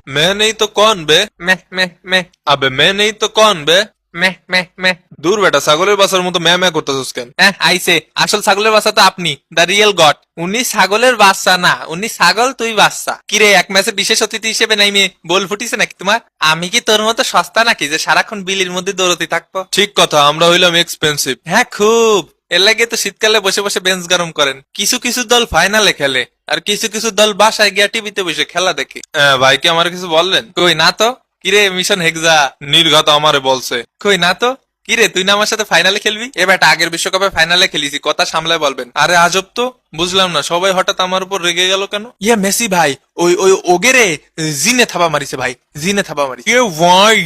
मैं नहीं तो कौन बे? मैं मैं अबे मैं नहीं तो कौन बे? मैं দূর বেটা, ছাগলের বাসার মতো ম্যা ম্যা করতেছিস কেন? হ্যাঁ আইসে, আসল ছাগলের বাচ্চা তো আপনি, দ্য রিয়েল গড। উনি ছাগলের বাচ্চা না, উনি ছাগল, তুই বাচ্চা। কিরে, এক ম্যাচে বিশেষ অতিথি হিসেবে নাই মেয়ে বল ফুটিছে নাকি তোমার? আমি কি তোর মতো সস্তা নাকি যে সারাক্ষণ বিলির মধ্যে দৌড়তে থাকবো? ঠিক কথা, আমরা হইলাম এক্সপেন্সিভ। হ্যাঁ খুব। এর লাগে তো শীতকালে বসে বসে বেঞ্চ গরম করেন। কিছু কিছু দল ফাইনালে খেলে, আর কিছু কিছু দল বাসায় গিয়া টিভিতে বসে খেলা দেখে। ভাই কি আমার কিছু বললেন? কই না তো। কিরে মিশন হেক্সা? নির্ঘাত আমারে বলছে। কই না তো। কিরে তুই না আমার সাথে ফাইনালে খেলবি? এ বেটা, আগের বিশ্বকাপে ফাইনালে খেলিছি, কথা সামলায় বলবেন। আরে আজব তো, বুঝলাম না সবাই হঠাৎ আমার উপর রেগে গেল কেন? ইয়া মেসি ভাই, ওই ওই ওগেরে জিনে থাবা মারিছে ভাই, জিনে থাবা মারিছে। এ ভাই,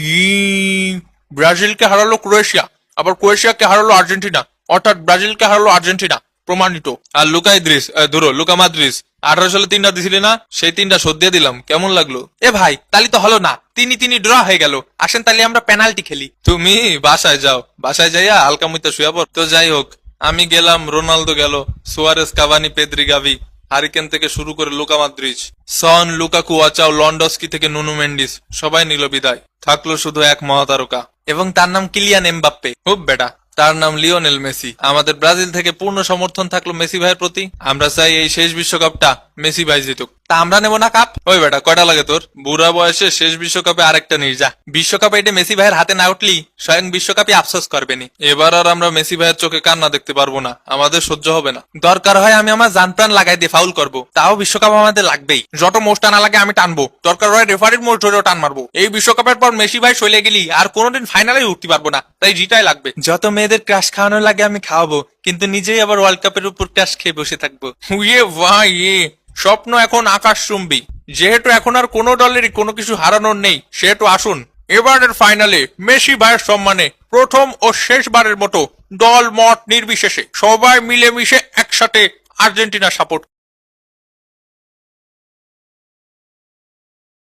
ব্রাজিলকে হারালো ক্রোয়েশিয়া, আবার ক্রোয়েশিয়াকে হারালো আর্জেন্টিনা, অর্থাৎ ব্রাজিলকে হারালো আর্জেন্টিনা, প্রমাণিত। আর লুকা ইদ্রিস, ধরো লুকা মাদ্রিস 18 সালে 3টা দিছিলি না, সেই 3টা শোধ দিয়ে দিলাম। কেমন লাগলো? এ ভাই তালি তো হলো না, তিনি ড্র হয়ে গেল। আসেন তাহলে আমরা পেনাল্টি খেলি। তুমি বাসায় যাও, বাসায় যাইয়া হালকা মুইতা শুয়া পড়। তো যাই হোক, আমি গেলাম, রোনালদো গেল, সুয়ারেস, কাভানি, পেদ্রি, গাভি, হারিকেন থেকে শুরু করে লুকা মাদ্রিজ, সন, লুকাকু, ওয়াচাও, লন্ডস্কি থেকে নুনু মেন্ডিস, সবাই নিল বিদায়। থাকলো শুধু এক মহাতারকা, এবং তার নাম কিলিয়ান এমবাপ্পে। খুব বেটা, তার নাম লিওনেল মেসি। আমাদের ব্রাজিল থেকে পূর্ণ সমর্থন থাকলো মেসি ভাইয়ের প্রতি। আমরা চাই এই শেষ বিশ্বকাপটা মেসি ভাই জিতুক। তা আমরা নেব না কাপ? ওই বেটা, কয়টা লাগে তোর? বুড়া বয়সে শেষ বিশ্বকাপে আরেকটা নিয়ে যা। বিশ্বকাপে এটা মেসি ভাইয়ের হাতে না উঠলি স্বয়ং বিশ্বকাপে আফসোস করবেনি। এবার আর আমরা মেসি ভাইয়ের চোখে কান্না দেখতে পারবো না, আমাদের সহ্য হবে না। দরকার হয় আমি আমার জান প্রাণ লাগাই দিয়ে ফাউল করবো, তাও বিশ্বকাপ আমাদের লাগবেই। যত মোষ টানা লাগে আমি টানবো, দরকার হয় রেফারির মোষ ধরেও টান মারবো। এই বিশ্বকাপের পর মেসি ভাই চলে গেলি আর কোনোদিন ফাইনালে উঠতে পারবো না, তাই জিতাই লাগবে। যত মেয়েদের ক্রাশ খাওয়ানো লাগে আমি খাওয়াবো, কিন্তু নিজেই আবার ওয়ার্ল্ড কাপের উপর ক্রাশ খেয়ে বসে থাকবো। ইয়ে ভাই, স্বপ্ন এখন আকাশচুম্বী। যেহেতু এখন আর কোনো দলেরই কোনো কিছু হারানোর নেই, সেহেতু আসুন এবারের ফাইনালে মেসি ভাইয়ের সম্মানে প্রথম ও শেষবারের মতো দল মত নির্বিশেষে সবাই মিলেমিশে একসাথে আর্জেন্টিনা সাপোর্ট